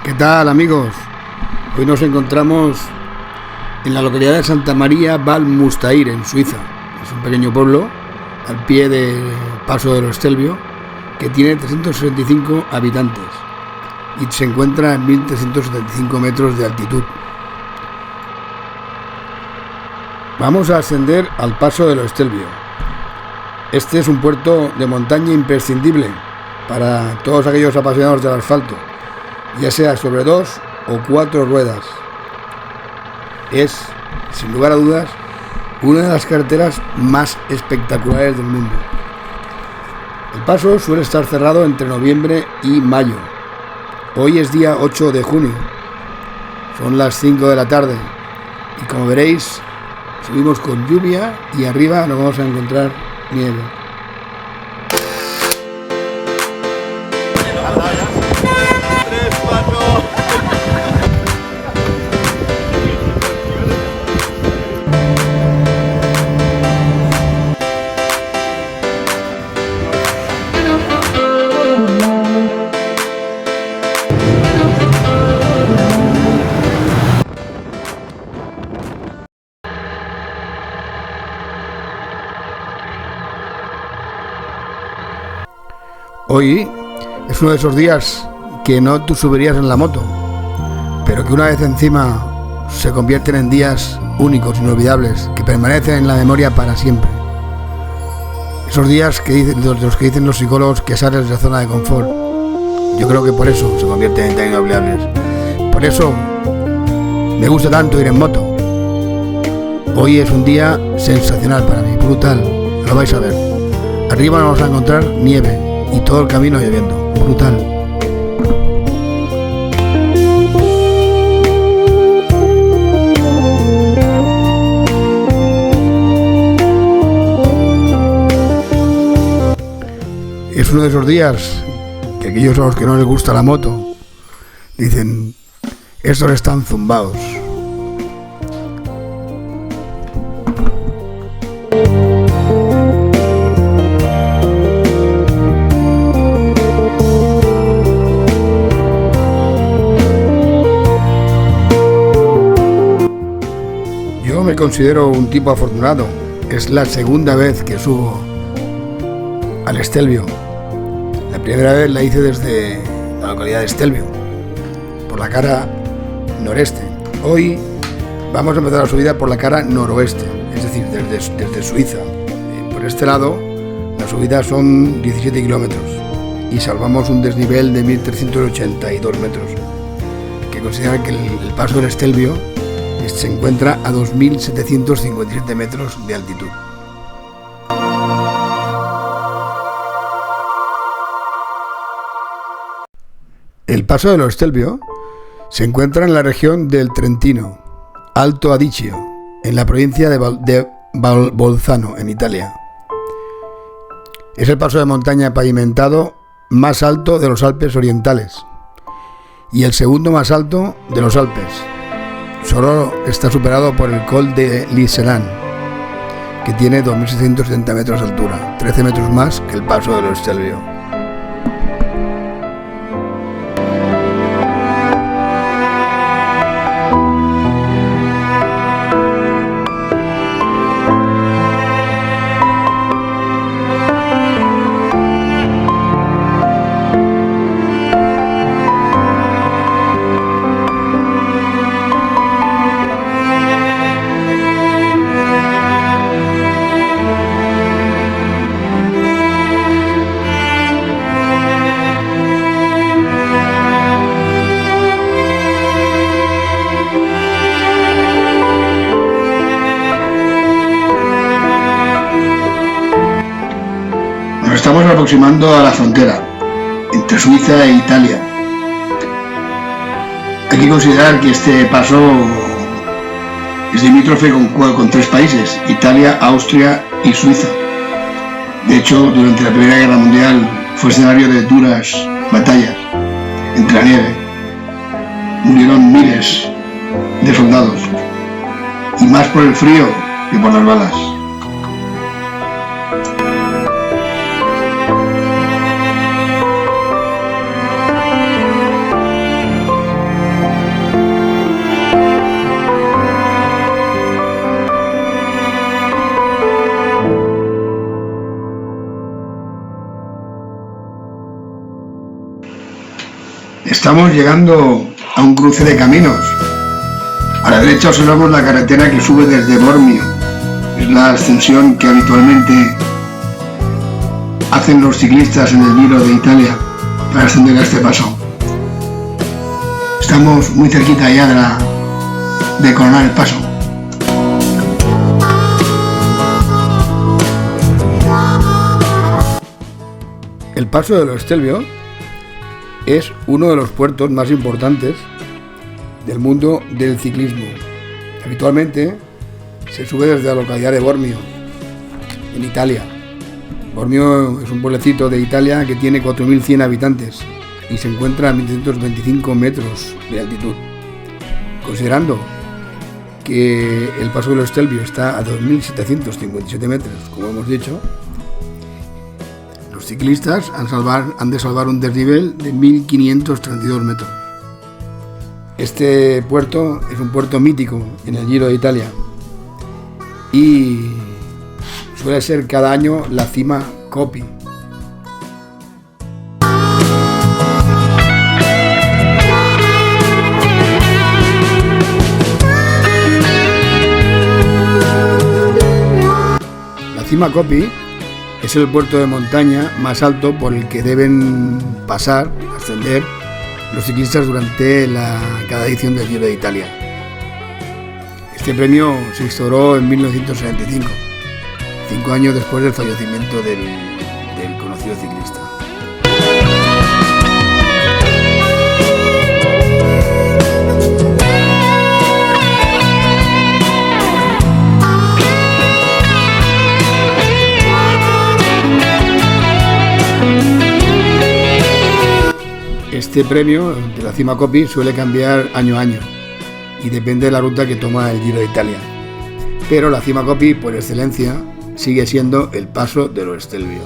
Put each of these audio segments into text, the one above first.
¿Qué tal, amigos? Hoy nos encontramos en la localidad de Santa María Val Mustair, en Suiza. Es un pequeño pueblo al pie del paso del Estelvio que tiene 365 habitantes y se encuentra en 1375 metros de altitud. Vamos a ascender al paso del Estelvio. Este es un puerto de montaña imprescindible para todos aquellos apasionados del asfalto, ya sea sobre 2 o 4 ruedas. Es, sin lugar a dudas, una de las carreteras más espectaculares del mundo. El paso suele estar cerrado entre noviembre y mayo. Hoy es día 8 de junio. Son las 5 de la tarde y, como veréis, subimos con lluvia y arriba nos vamos a encontrar nieve. Hoy es uno de esos días que no tú subirías en la moto, pero que una vez encima se convierten en días únicos, inolvidables, que permanecen en la memoria para siempre. Esos días que dicen, de los que dicen los psicólogos que sales de la zona de confort. Yo creo que por eso se convierten en tan inolvidables. Por eso me gusta tanto ir en moto. Hoy es un día sensacional para mí, brutal, lo vais a ver. Arriba nos vamos a encontrar nieve y todo el camino lloviendo, brutal. Es uno de esos días que aquellos a los que no les gusta la moto dicen, estos están zumbados. Yo me considero un tipo afortunado. Es la segunda vez que subo al Estelvio. La primera vez la hice desde la localidad de Estelvio, por la cara noreste. Hoy vamos a empezar la subida por la cara noroeste, es decir, desde Suiza. Por este lado, la subida son 17 kilómetros y salvamos un desnivel de 1382 metros, que consideran que el paso del Estelvio se encuentra a 2757 metros de altitud. El paso del Estelvio se encuentra en la región del Trentino, Alto Adigio, en la provincia de Bolzano, en Italia. Es el paso de montaña pavimentado más alto de los Alpes orientales y el segundo más alto de los Alpes. Solo está superado por el Col de l'Iseran, que tiene 2.670 metros de altura, 13 metros más que el paso del Estelvio. Nos estamos aproximando a la frontera entre Suiza e Italia. Hay que considerar que este paso es limítrofe con 3 países, Italia, Austria y Suiza. De hecho, durante la Primera Guerra Mundial fue escenario de duras batallas entre la nieve. Murieron miles de soldados, y más por el frío que por las balas. Estamos llegando a un cruce de caminos. A la derecha observamos la carretera que sube desde Bormio. Es la ascensión que habitualmente hacen los ciclistas en el Giro de Italia para ascender a este paso. Estamos muy cerquita ya de coronar el paso. El paso de Lo Stelvio es uno de los puertos más importantes del mundo del ciclismo. Habitualmente se sube desde la localidad de Bormio, en Italia. Bormio es un pueblecito de Italia que tiene 4.100 habitantes y se encuentra a 1.325 metros de altitud. Considerando que el paso de Lo Stelvio está a 2.757 metros, como hemos dicho, los ciclistas han de salvar un desnivel de 1.532 metros. Este puerto es un puerto mítico en el Giro de Italia y suele ser cada año la cima Coppi. La cima Coppi es el puerto de montaña más alto por el que deben ascender los ciclistas durante cada edición del Giro de Italia. Este premio se instauró en 1975, 5 años después del fallecimiento del conocido ciclista. Este premio de la cima Coppi suele cambiar año a año y depende de la ruta que toma el Giro de Italia. Pero la cima Coppi, por excelencia, sigue siendo el paso de Lo Stelvio.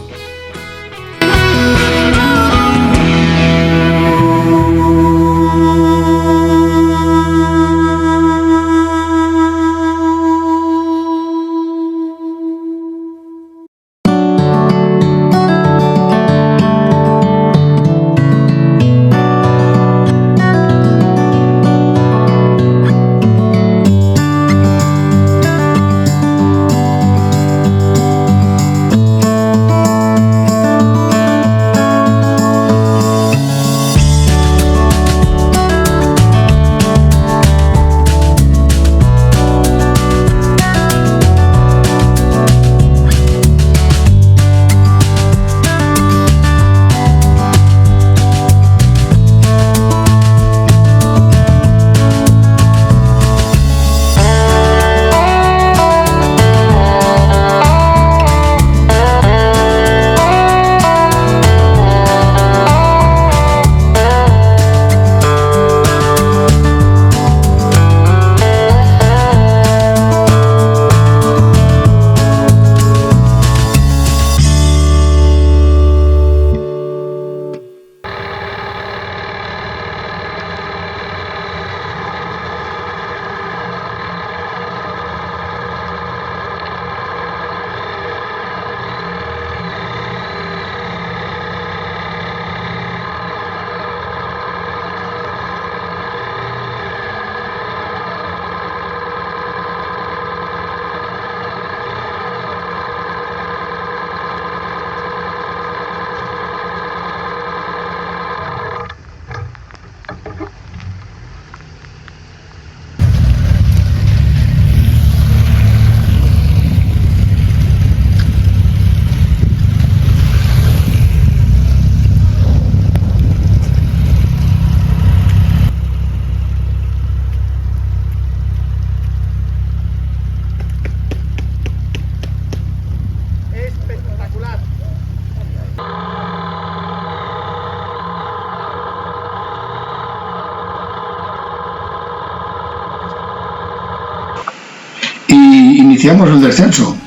Iniciamos el descenso.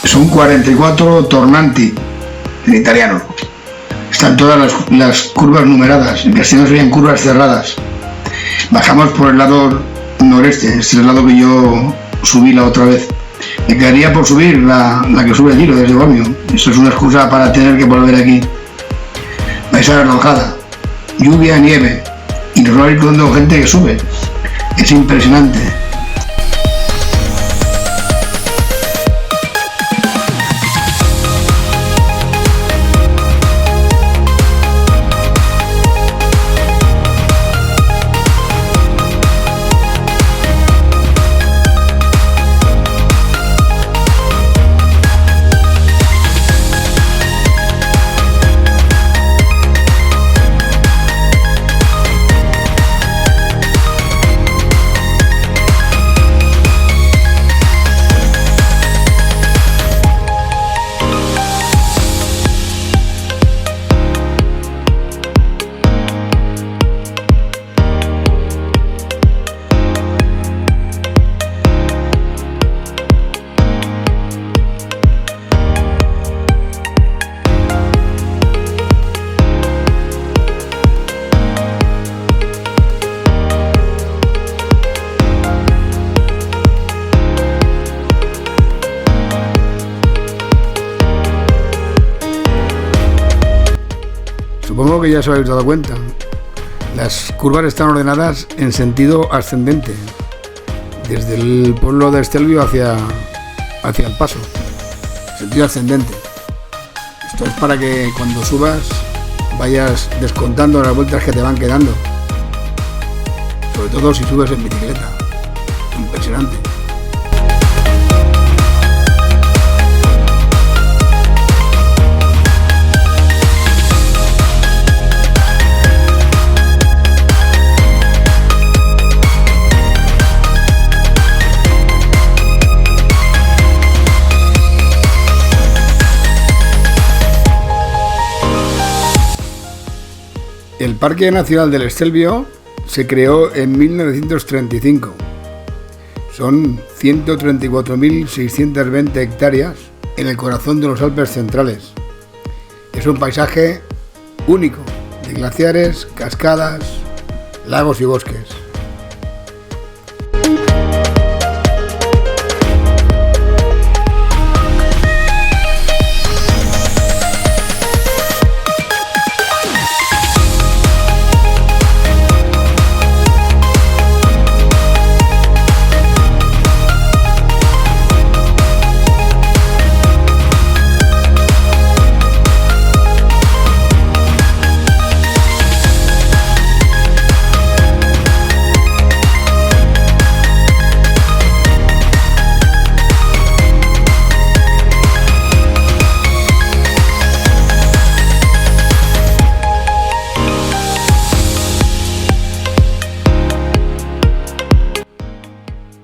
Son 44 tornanti en italiano. Están todas las curvas numeradas. En castellano serían curvas cerradas. Bajamos por el lado noreste. Este es el lado que yo subí la otra vez. Me quedaría por subir la que sube el Giro desde Bormio. Eso es una excusa para tener que volver aquí. Vais a ver la bajada. lluvia, nieve, y nos va a ir con gente que sube. Es impresionante. Supongo que ya os habéis dado cuenta. Las curvas están ordenadas en sentido ascendente, desde el pueblo de Estelvio hacia el paso, sentido ascendente. Esto es para que cuando subas vayas descontando las vueltas que te van quedando, sobre todo si subes en bicicleta. Impresionante. El Parque Nacional del Estelvio se creó en 1935. Son 134.620 hectáreas en el corazón de los Alpes centrales. Es un paisaje único de glaciares, cascadas, lagos y bosques.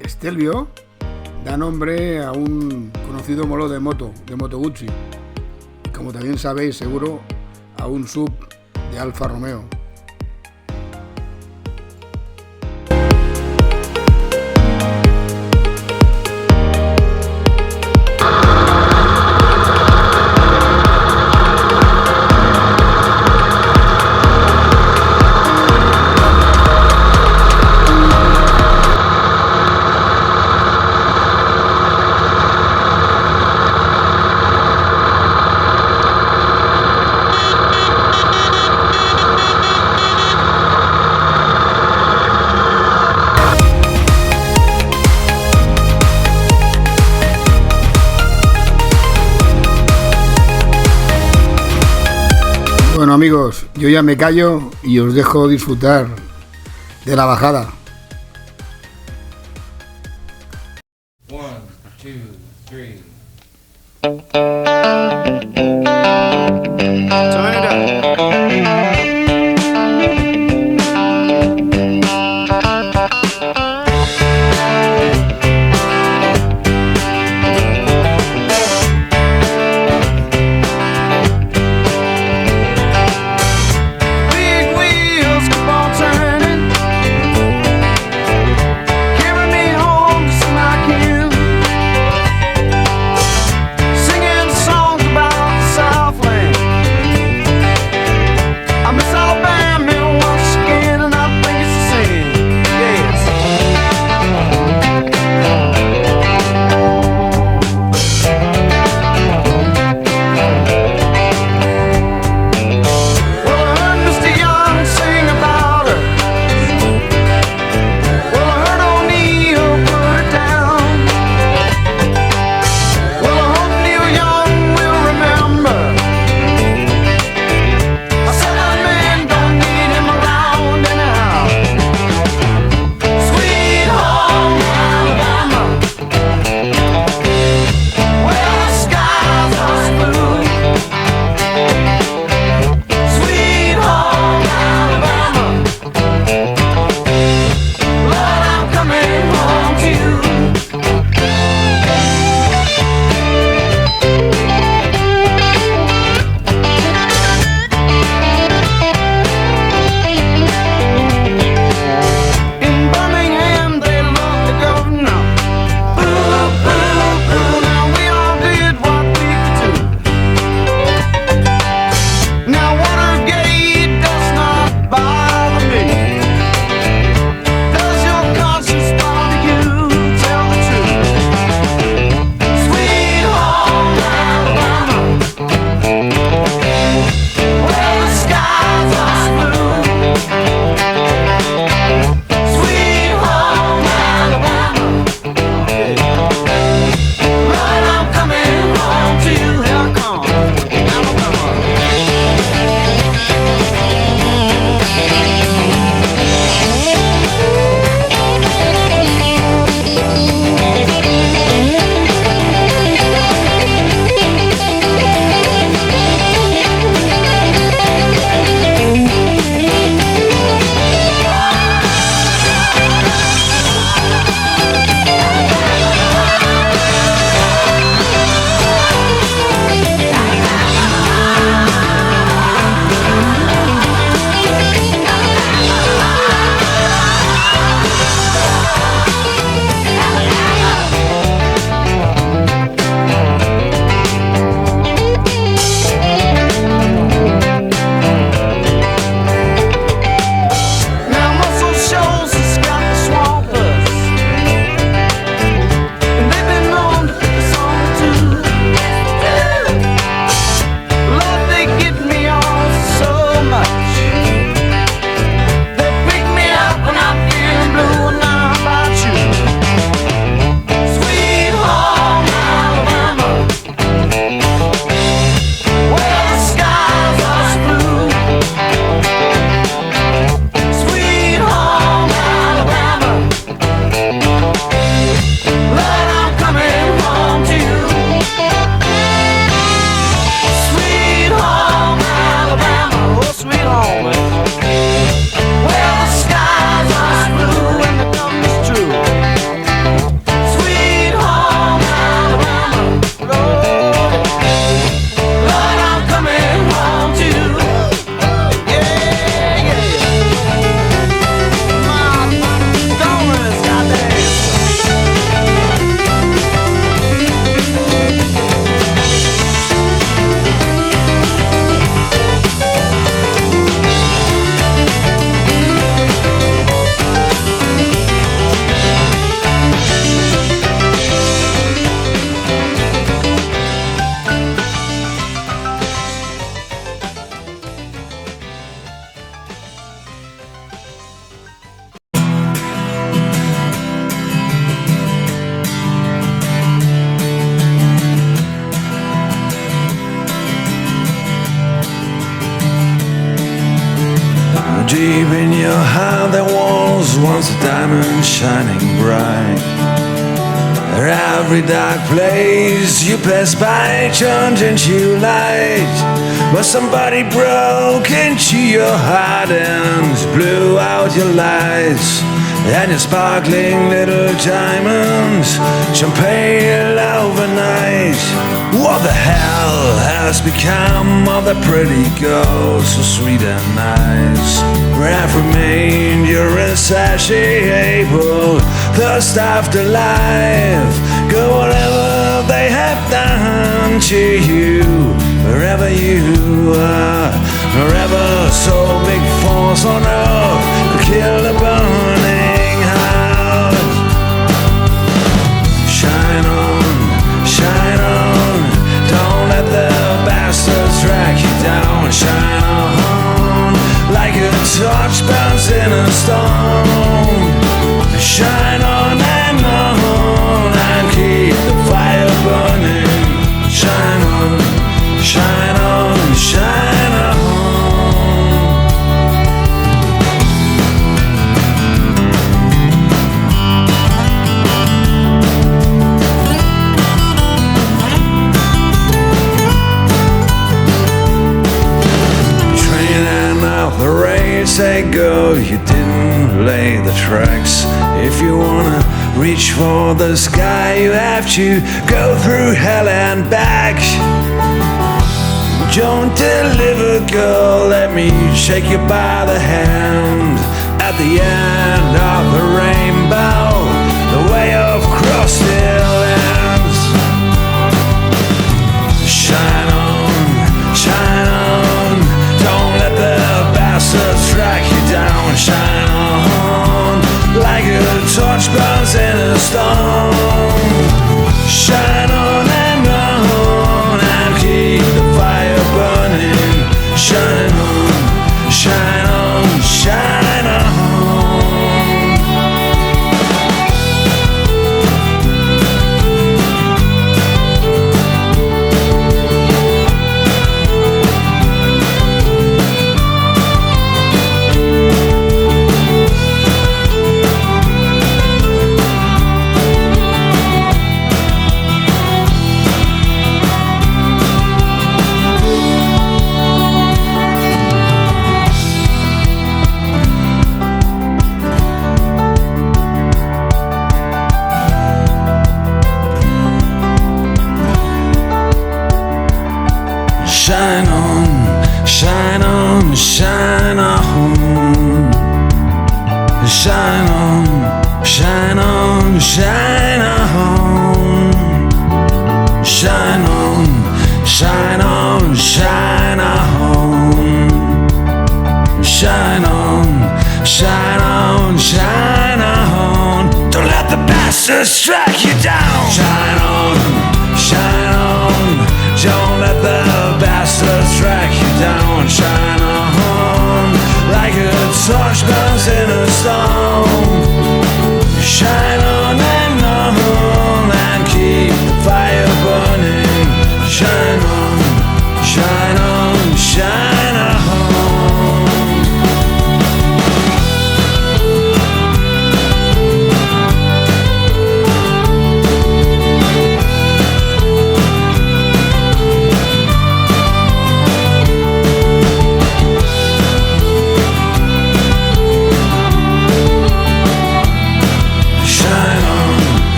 Estelvio da nombre a un conocido modelo de Moto Guzzi, y como también sabéis seguro, a un sub de Alfa Romeo. Bueno amigos, yo ya me callo y os dejo disfrutar de la bajada. 1, 2, 3. Turn it up. deep in your heart there was once a diamond shining bright. Every dark place you pass by turned into light. But somebody broke into your heart and blew out your lights. And your sparkling little diamonds shone pale overnight. What the hell has become of the pretty girls so sweet and nice? Where have remained your insatiable thirst after life? Go whatever they have done to you, wherever you are, wherever so big force on earth could kill a burning heart. Shine on, don't let the bastards drag you down. Shine on, like a torch burns in a storm. Shine on and keep the fire burning. Shine on, shine on, shine on. The race they go, you didn't lay the tracks. If you wanna reach for the sky, you have to go through hell and back. Don't deliver, girl, let me shake you by the hand. At the end of the rainbow, the way of cross still ends. Shine on, don't let the bastards track you down. Shine on, like a torch burns in a storm. Shine on and keep the fire burning. Shine on, shine on, shine on. Shine on, shine on, shine on. Shine on, shine on, shine on. Shine on, shine on, shine on. Shine on, shine on, shine on. Don't let the bastards strike you down. Shine on, shine on. Don't let the bastards track you down. Shine on, like a torch burns in a storm. Shine on and keep the fire burning. Shine on, shine on, shine on.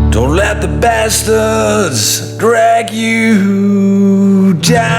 Don't let the bastards drag you down.